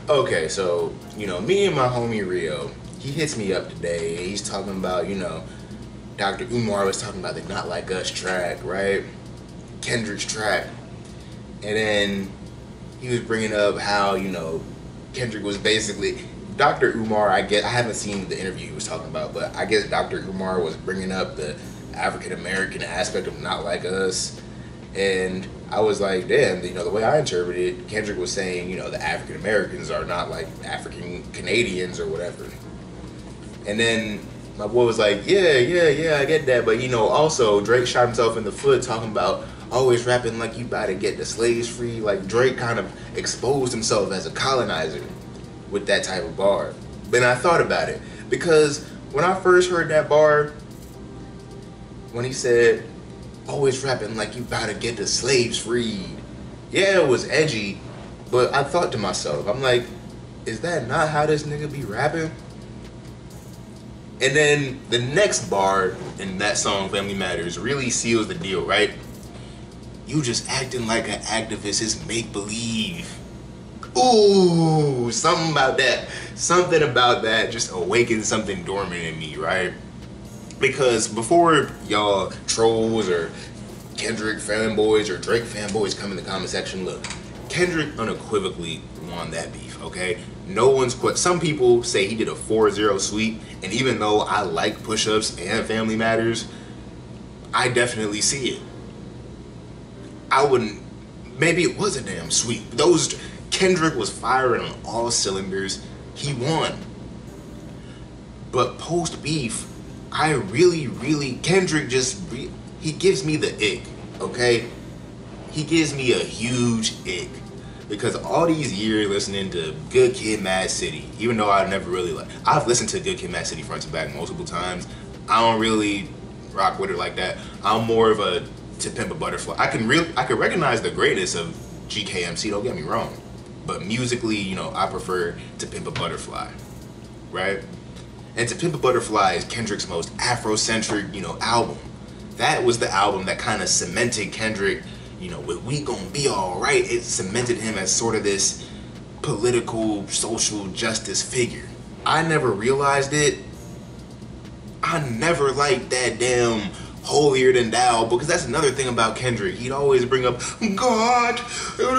Okay, so, me and my homie Rio, he hits me up today. He's talking about, Dr. Umar was talking about the Not Like Us track, right? Kendrick's track. And then he was bringing up how, Kendrick was basically, Dr. Umar, I haven't seen the interview he was talking about, but I guess Dr. Umar was bringing up the African American aspect of Not Like Us. And I was like, damn, the way I interpreted it, Kendrick was saying, the African Americans are not like African Canadians or whatever. And then my boy was like, yeah, I get that. But, also Drake shot himself in the foot talking about always rapping like you about to get the slaves free. Like Drake kind of exposed himself as a colonizer with that type of bar. But I thought about it because when I first heard that bar, when he said, always rapping like you about to get the slaves freed. Yeah, it was edgy, but I thought to myself, I'm like, is that not how this nigga be rapping? And then the next bar in that song, Family Matters, really seals the deal, right? You just acting like an activist is make-believe. Ooh, something about that just awakened something dormant in me, right? Because before y'all trolls or Kendrick fanboys or Drake fanboys come in the comment section, look, Kendrick unequivocally won that beef, okay? No one's quit. Some people say he did a 4-0 sweep, and even though I like push-ups and Family Matters, I definitely see it. Maybe it was a damn sweep. Kendrick was firing on all cylinders. He won. But post-beef, Kendrick he gives me the ick, okay? He gives me a huge ick. Because all these years listening to Good Kid, Mad City, even though I've listened to Good Kid, Mad City front to back multiple times, I don't really rock with it like that. I'm more of a To Pimp a Butterfly. I can recognize the greatness of GKMC, don't get me wrong. But musically, I prefer To Pimp a Butterfly, right? And To Pimp a Butterfly is Kendrick's most Afrocentric, album. That was the album that kind of cemented Kendrick, with We Gon' Be Alright. It cemented him as sort of this political, social justice figure. I never realized it. I never liked that damn holier than thou, because that's another thing about Kendrick. He'd always bring up, God, who am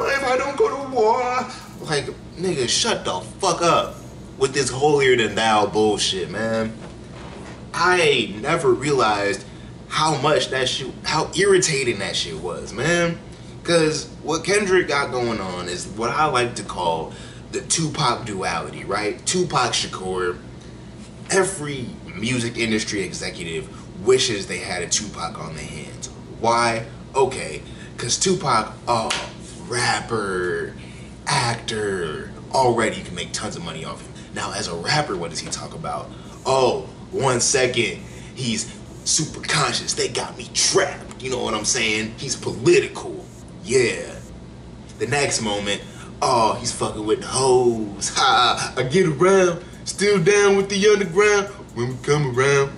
I if I don't go to war? Like, nigga, shut the fuck up with this holier than thou bullshit, man. I never realized how irritating that shit was, man. Because what Kendrick got going on is what I like to call the Tupac duality, right? Tupac Shakur. Every music industry executive wishes they had a Tupac on their hands. Why? Okay, because Tupac, rapper, actor, already you can make tons of money off him. Now, as a rapper, what does he talk about? Oh, 1 second, he's super conscious. They got me trapped. You know what I'm saying? He's political. Yeah. The next moment, he's fucking with hoes. Ha, I get around. Still down with the underground when we come around.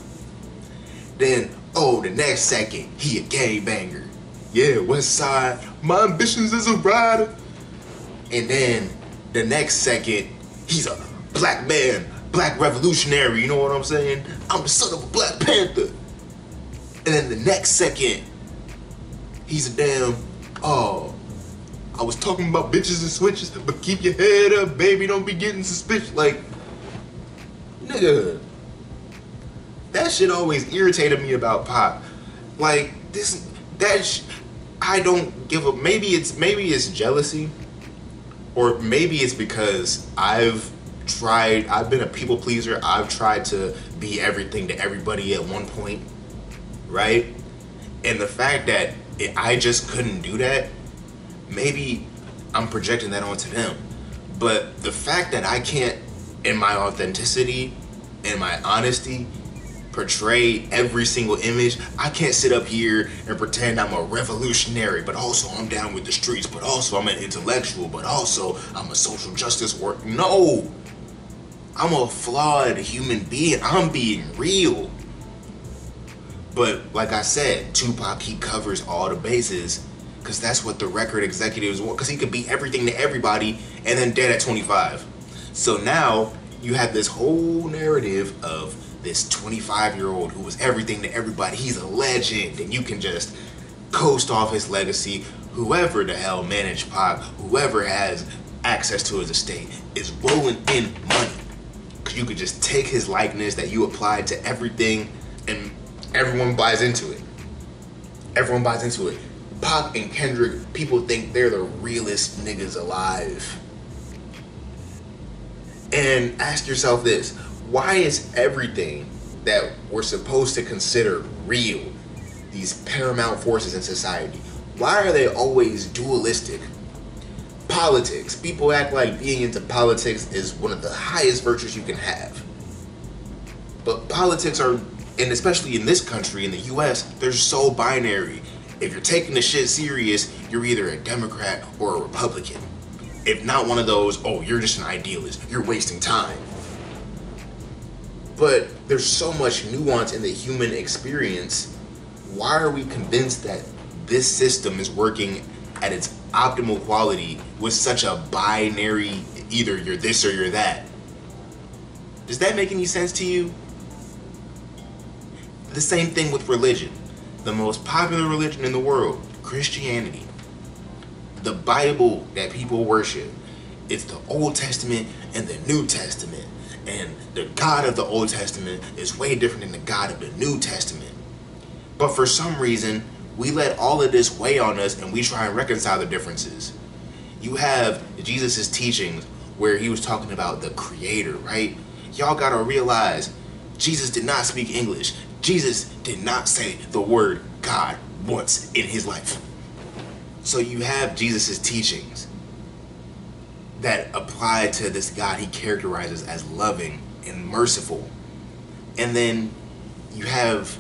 Then, the next second, he a gangbanger. Yeah, West Side. My ambitions as a rider. And then, the next second, he's a black man, black revolutionary. You know what I'm saying? I'm the son of a Black Panther. And then the next second, he's a damn, I was talking about bitches and switches, but keep your head up, baby. Don't be getting suspicious. Like, nigga, that shit always irritated me about Pop. Like, I don't give a, maybe it's jealousy, or maybe it's because I've been a people pleaser. I've tried to be everything to everybody at one point, right? And the fact that I just couldn't do that, maybe I'm projecting that onto them. But the fact that I can't, in my authenticity and my honesty, portray every single image. I can't sit up here and pretend I'm a revolutionary, but also I'm down with the streets, but also I'm an intellectual, but also I'm a social justice worker. No, I'm a flawed human being. I'm being real. But like I said, Tupac, he covers all the bases. Because that's what the record executives want. Because he could be everything to everybody and then dead at 25. So now you have this whole narrative of this 25-year-old who was everything to everybody. He's a legend, and you can just coast off his legacy. Whoever the hell managed Pac, whoever has access to his estate, is rolling in money. Because you could just take his likeness that you applied to everything, and everyone buys into it. Everyone buys into it. Pac and Kendrick, people think they're the realest niggas alive. And ask yourself this: why is everything that we're supposed to consider real, these paramount forces in society, why are they always dualistic? Politics. People act like being into politics is one of the highest virtues you can have. But politics are, and especially in this country, in the US, they're so binary. If you're taking the shit serious, you're either a Democrat or a Republican. If not one of those, oh, you're just an idealist. You're wasting time. But there's so much nuance in the human experience. Why are we convinced that this system is working at its optimal quality with such a binary, either you're this or you're that? Does that make any sense to you? The same thing with religion. The most popular religion in the world, Christianity. The Bible that people worship, it's the Old Testament and the New Testament. And the God of the Old Testament is way different than the God of the New Testament. But for some reason, we let all of this weigh on us and we try and reconcile the differences. You have Jesus' teachings where he was talking about the Creator, right? Y'all gotta realize, Jesus did not speak English. Jesus did not say the word God once in his life. So you have Jesus' teachings that apply to this God he characterizes as loving and merciful. And then you have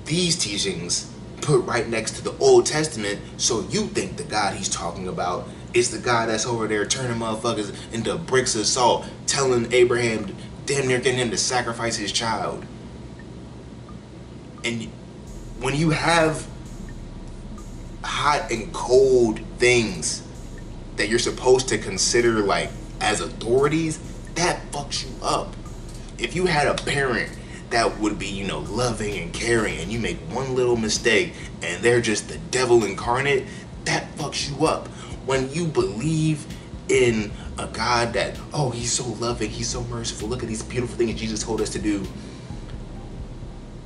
these teachings put right next to the Old Testament, so you think the God he's talking about is the God that's over there turning motherfuckers into bricks of salt, telling Abraham, damn near getting him to sacrifice his child. And when you have hot and cold things that you're supposed to consider like as authorities, that fucks you up. If you had a parent that would be, loving and caring, and you make one little mistake and they're just the devil incarnate, that fucks you up. When you believe in a God that, oh, he's so loving, he's so merciful, look at these beautiful things Jesus told us to do,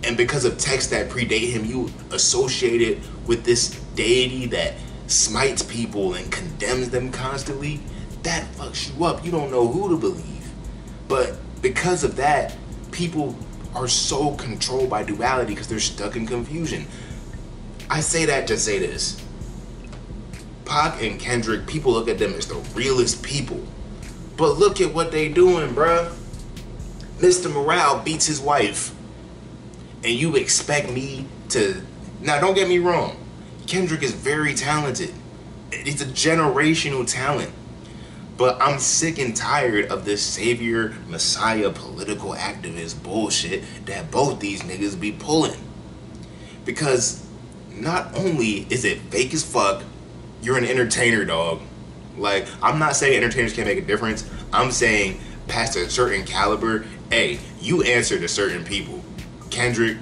and because of texts that predate him, you associate it with this deity that smites people and condemns them constantly, that fucks you up. You don't know who to believe. But because of that, people are so controlled by duality because they're stuck in confusion. I say that to say this. Pac and Kendrick, people look at them as the realest people. But look at what they doing, bruh. Mr. Morale beats his wife. And you expect me to... Now, don't get me wrong. Kendrick is very talented. It's a generational talent. But I'm sick and tired of this savior, messiah, political activist bullshit that both these niggas be pulling. Because not only is it fake as fuck, you're an entertainer, dog. Like, I'm not saying entertainers can't make a difference. I'm saying past a certain caliber, hey, you answer to certain people. Kendrick,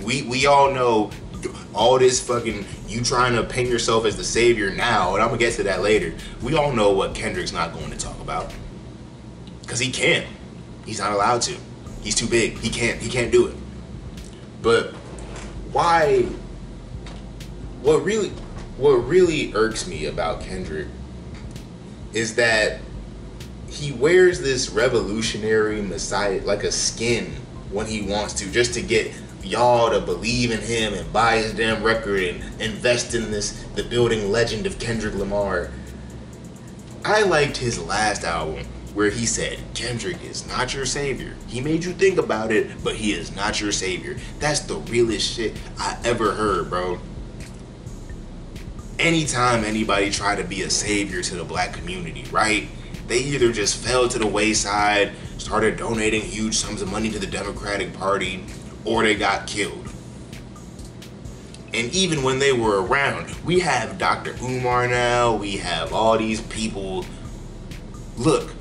we all know all this fucking, you trying to paint yourself as the savior now, and I'm gonna get to that later. We all know what Kendrick's not going to talk about. Because he can't. He's not allowed to. He's too big. He can't do it. But why, what really irks me about Kendrick is that he wears this revolutionary messiah like a skin when he wants to, just to get y'all to believe in him and buy his damn record and invest in the building legend of Kendrick Lamar. I liked his last album where he said, Kendrick is not your savior. He made you think about it, but he is not your savior. That's the realest shit I ever heard, bro. Anytime anybody tried to be a savior to the black community, right? They either just fell to the wayside, started donating huge sums of money to the Democratic Party, or they got killed. And even when they were around, we have Dr. Umar now, we have all these people. Look,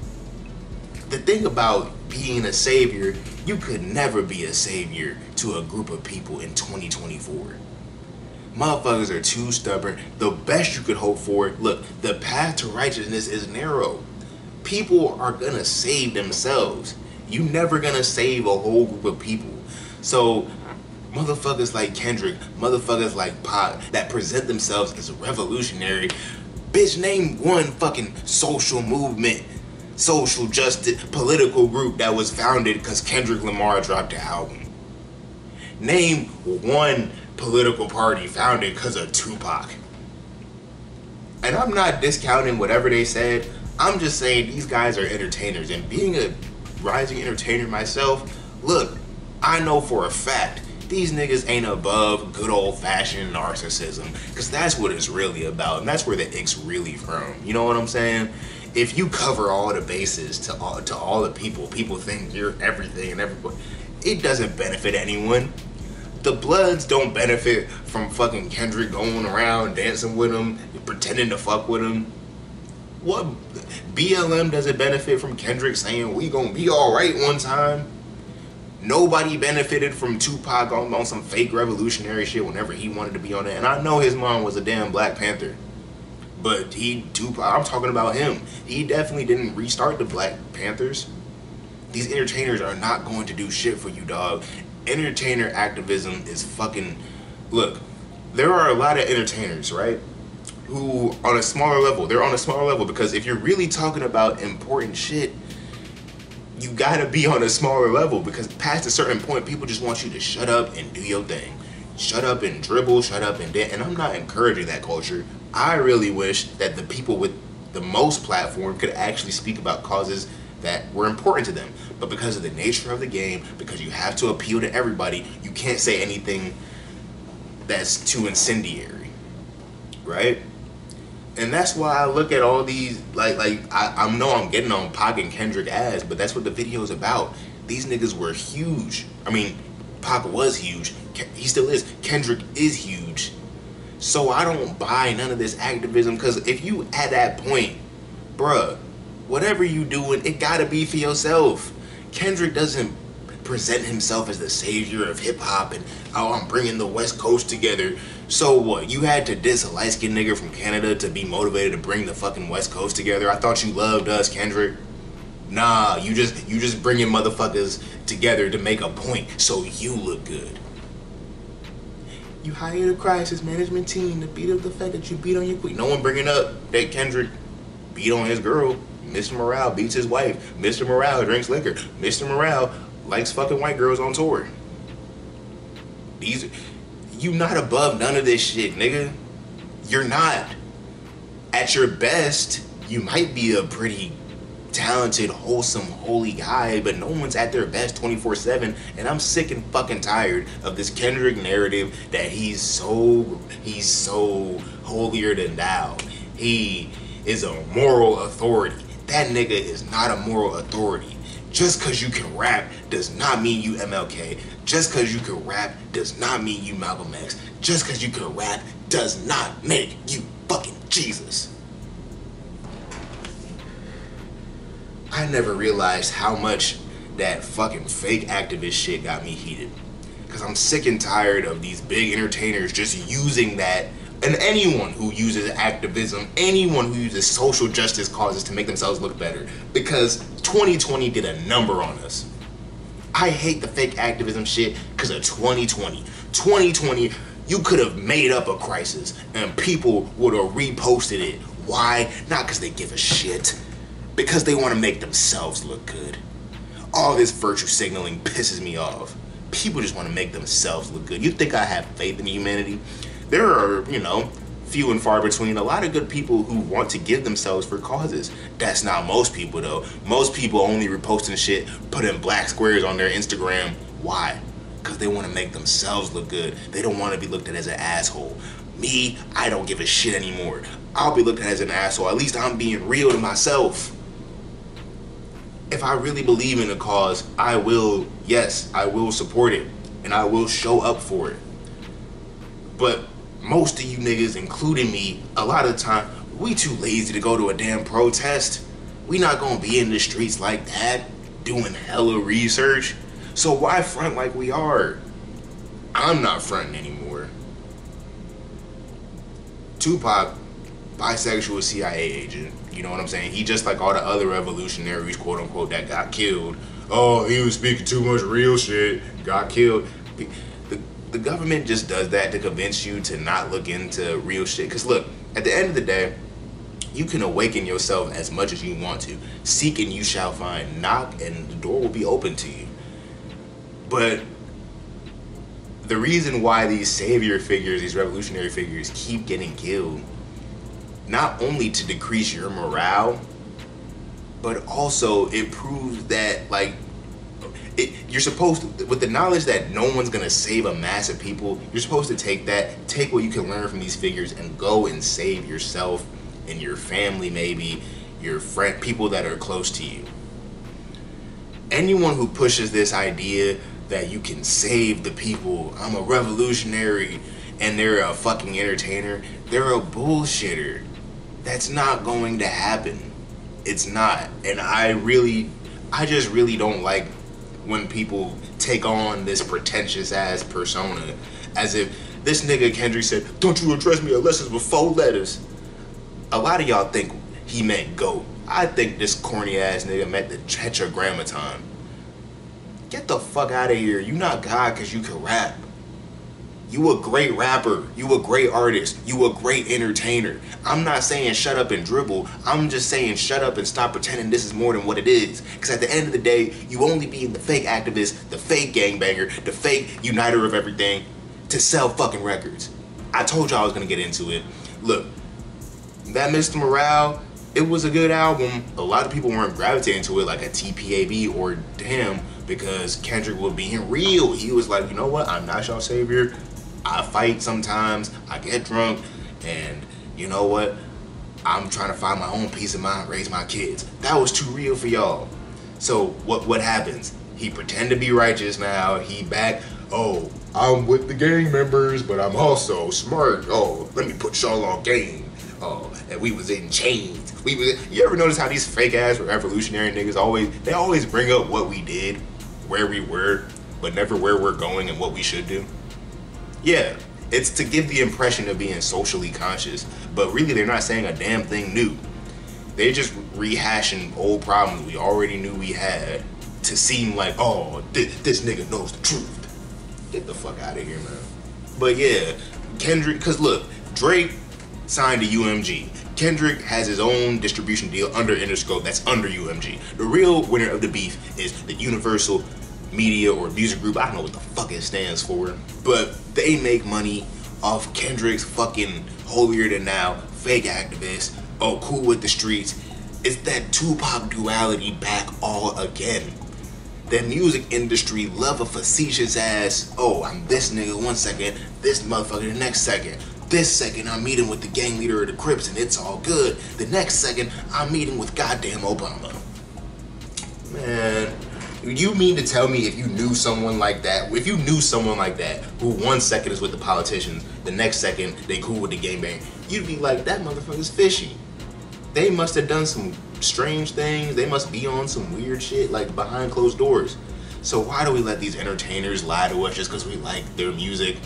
the thing about being a savior, you could never be a savior to a group of people in 2024. Motherfuckers are too stubborn. The best you could hope for, look, the path to righteousness is narrow. People are gonna save themselves. You never gonna save a whole group of people. So motherfuckers like Kendrick, motherfuckers like Pac that present themselves as revolutionary, bitch, name one fucking social movement, social justice, political group that was founded because Kendrick Lamar dropped an album. Name one political party founded because of Tupac. And I'm not discounting whatever they said. I'm just saying these guys are entertainers. And being a rising entertainer myself, look, I know for a fact these niggas ain't above good old-fashioned narcissism, because that's what it's really about, and that's where the ick's really from. You know what I'm saying? If you cover all the bases to all the people think you're everything and everybody, it doesn't benefit anyone. The Bloods don't benefit from fucking Kendrick going around dancing with him, pretending to fuck with him. What? BLM doesn't benefit from Kendrick saying we gonna be alright one time. Nobody benefited from Tupac on some fake revolutionary shit whenever he wanted to be on it. And I know his mom was a damn Black Panther. But Tupac, I'm talking about him. He definitely didn't restart the Black Panthers. These entertainers are not going to do shit for you, dog. Entertainer activism is fucking... Look, there are a lot of entertainers, right? Who on a smaller level, they're on a smaller level because if you're really talking about important shit, you gotta be on a smaller level, because past a certain point, people just want you to shut up and do your thing. Shut up and dribble, shut up and dance. And I'm not encouraging that culture. I really wish that the people with the most platform could actually speak about causes that were important to them. But because of the nature of the game, because you have to appeal to everybody, you can't say anything that's too incendiary, right? And that's why I look at all these, I know I'm getting on Pac and Kendrick ass, but that's what the video is about. These niggas were huge. I mean, Pac was huge. He still is. Kendrick is huge. So I don't buy none of this activism, because if you at that point, bruh, whatever you doing, it gotta be for yourself. Kendrick doesn't present himself as the savior of hip-hop and, oh, I'm bringing the West Coast together. So what, you had to diss a light-skinned nigga from Canada to be motivated to bring the fucking West Coast together? I thought you loved us, Kendrick. Nah, you just bringing motherfuckers together to make a point so you look good. You hired a crisis management team to beat up the fact that you beat on your queen. No one bringing up that Kendrick beat on his girl. Mr. Morale beats his wife. Mr. Morale drinks liquor. Mr. Morale likes fucking white girls on tour. You not above none of this shit, nigga. You're not. At your best, you might be a pretty talented, wholesome, holy guy, but no one's at their best 24/7, and I'm sick and fucking tired of this Kendrick narrative that he's so holier than thou. He is a moral authority. That nigga is not a moral authority. Just because you can rap does not mean you MLK. Just because you can rap does not mean you Malcolm X. Just because you can rap does not make you fucking Jesus. I never realized how much that fucking fake activist shit got me heated. Because I'm sick and tired of these big entertainers just using that. And anyone who uses activism, anyone who uses social justice causes to make themselves look better. Because 2020 did a number on us. I hate the fake activism shit because of 2020. 2020, you could have made up a crisis and people would have reposted it. Why? Not because they give a shit. Because they want to make themselves look good. All this virtue signaling pisses me off. People just want to make themselves look good. You think I have faith in humanity? There are, few and far between, a lot of good people who want to give themselves for causes. That's not most people, though. Most people only reposting shit, putting black squares on their Instagram. Why? Because they want to make themselves look good. They don't want to be looked at as an asshole. Me, I don't give a shit anymore. I'll be looked at as an asshole. At least I'm being real to myself. If I really believe in a cause, I will support it. And I will show up for it. But most of you niggas, including me, a lot of the time, we too lazy to go to a damn protest. We not gonna be in the streets like that, doing hella research. So why front like we are? I'm not fronting anymore. Tupac, bisexual CIA agent. You know what I'm saying? He just like all the other revolutionaries, quote unquote, that got killed. Oh, he was speaking too much real shit, got killed. The government just does that to convince you to not look into real shit. Because look, at the end of the day, you can awaken yourself as much as you want to. Seek and you shall find. Knock and the door will be open to you. But the reason why these savior figures, these revolutionary figures keep getting killed, not only to decrease your morale, but also it proves that like you're supposed to, with the knowledge that no one's gonna save a mass of people, you're supposed to take what you can learn from these figures and go and save yourself and your family, maybe your friend, people that are close to you. Anyone who pushes this idea that you can save the people, I'm a revolutionary, and they're a fucking entertainer, they're a bullshitter. That's not going to happen. It's not. And I just really don't like when people take on this pretentious ass persona as if this nigga Kendrick said, don't you address me unless it's with 4 letters. A lot of y'all think he meant GOAT. I think this corny ass nigga meant the tetragrammaton. Get the fuck out of here. You not God because you can rap. You a great rapper. You a great artist. You a great entertainer. I'm not saying shut up and dribble. I'm just saying shut up and stop pretending this is more than what it is. Because at the end of the day, you only be the fake activist, the fake gangbanger, the fake uniter of everything to sell fucking records. I told y'all I was going to get into it. Look, that Mr. Morale, it was a good album. A lot of people weren't gravitating to it like a TPAB or Damn because Kendrick was being real. He was like, you know what? I'm not your savior. I fight sometimes, I get drunk, and you know what? I'm trying to find my own peace of mind, raise my kids. That was too real for y'all. So what happens? He pretend to be righteous now, he back, oh, I'm with the gang members, but I'm also smart. Oh, let me put y'all on game. Oh, and we was in chains. You ever notice how these fake ass revolutionary niggas always bring up what we did, where we were, but never where we're going and what we should do? Yeah, it's to give the impression of being socially conscious, but really they're not saying a damn thing new. They're just rehashing old problems we already knew we had to seem like, oh, this nigga knows the truth. Get the fuck out of here, man. But yeah, Kendrick, because look, Drake signed to UMG. Kendrick has his own distribution deal under Interscope that's under UMG. The real winner of the beef is the Universal Media or Music Group. I don't know what the fuck it stands for, but they make money off Kendrick's fucking holier than now fake activist. Oh, cool with the streets. It's that Tupac duality back all again. The music industry love a facetious ass, oh, I'm this nigga 1 second, this motherfucker the next second. This second I'm meeting with the gang leader of the Crips and it's all good. The next second I'm meeting with goddamn Obama. Man, you mean to tell me if you knew someone like that, who 1 second is with the politicians, the next second they cool with the gangbang, you'd be like, that motherfucker's fishy. They must have done some strange things. They must be on some weird shit, like behind closed doors. So why do we let these entertainers lie to us just because we like their music?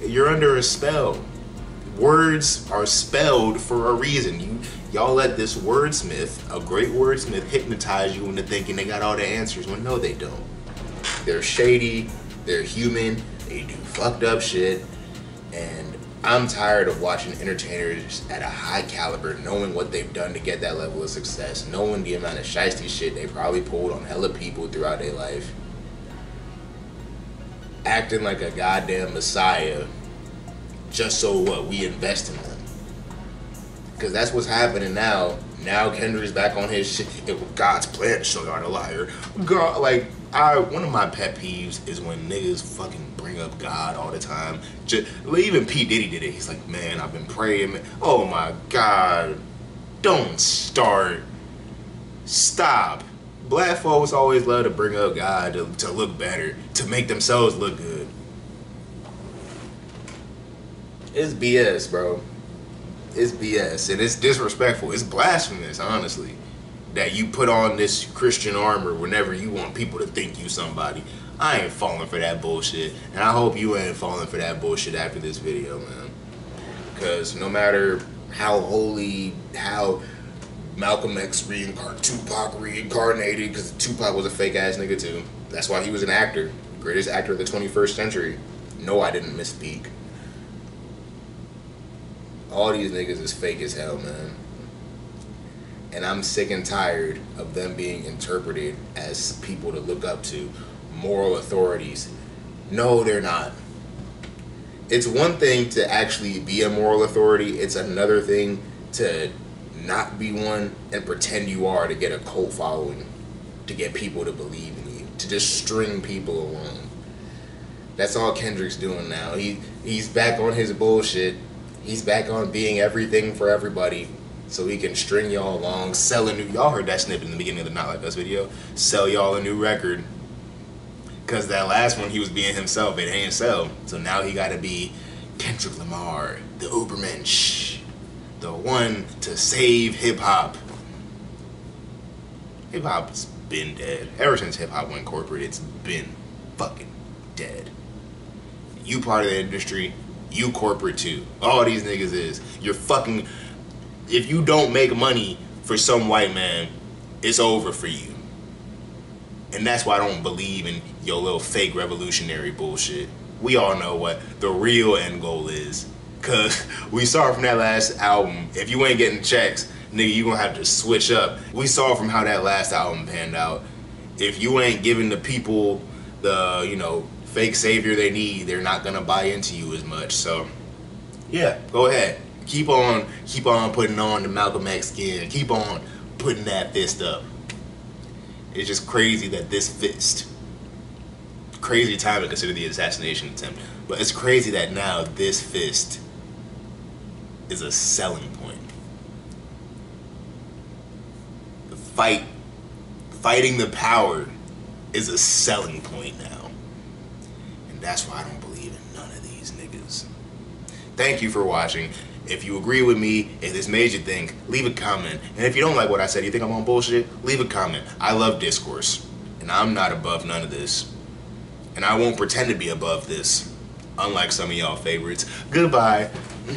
You're under a spell. Words are spelled for a reason. Y'all let this wordsmith, a great wordsmith, hypnotize you into thinking they got all the answers when no, they don't. They're shady, they're human, they do fucked up shit, and I'm tired of watching entertainers at a high caliber knowing what they've done to get that level of success, knowing the amount of shiesty shit they probably pulled on hella people throughout their life, acting like a goddamn messiah just so what, we invest in them. Because that's what's happening now. Now Kendrick's back on his shit. It was God's plan to show y'all the liar. God, like, one of my pet peeves is when niggas fucking bring up God all the time. Even P. Diddy did it. He's like, man, I've been praying. Oh my God. Don't start. Stop. Black folks always love to bring up God to look better, to make themselves look good. It's BS, bro. It's BS, and it's disrespectful. It's blasphemous, honestly, that you put on this Christian armor whenever you want people to think you somebody. I ain't falling for that bullshit, and I hope you ain't falling for that bullshit after this video, man. Because no matter how holy, how Malcolm X Tupac reincarnated, because Tupac was a fake ass nigga too. That's why he was an actor, greatest actor of the 21st century. No, I didn't misspeak. All these niggas is fake as hell, man. And I'm sick and tired of them being interpreted as people to look up to, moral authorities. No, they're not. It's one thing to actually be a moral authority. It's another thing to not be one and pretend you are to get a cult following, to get people to believe in you, to just string people along. That's all Kendrick's doing now. He's back on his bullshit. He's back on being everything for everybody, so he can string y'all along, sell a new... Y'all heard that snippet in the beginning of the Not Like Us video. Sell y'all a new record. Because that last one, he was being himself. It ain't sell. So now he got to be Kendrick Lamar, the Ubermensch, the one to save hip-hop. Hip-hop's been dead. Ever since hip-hop went corporate, it's been fucking dead. You part of the industry... You corporate too. All these niggas is. You're fucking... If you don't make money for some white man, it's over for you. And that's why I don't believe in your little fake revolutionary bullshit. We all know what the real end goal is. Cause we saw from that last album, if you ain't getting checks, nigga, you gonna have to switch up. We saw from how that last album panned out. If you ain't giving the people the, you know, fake savior they need, they're not gonna buy into you as much. So yeah, go ahead, keep on putting on the Malcolm X skin, keep on putting that fist up. It's just crazy that this fist, crazy time to consider the assassination attempt, but it's crazy that now this fist is a selling point. The fighting the power is a selling point now. That's why I don't believe in none of these niggas. Thank you for watching. If you agree with me, if this made you think, leave a comment. And if you don't like what I said, you think I'm on bullshit, leave a comment. I love discourse. And I'm not above none of this. And I won't pretend to be above this. Unlike some of y'all favorites. Goodbye.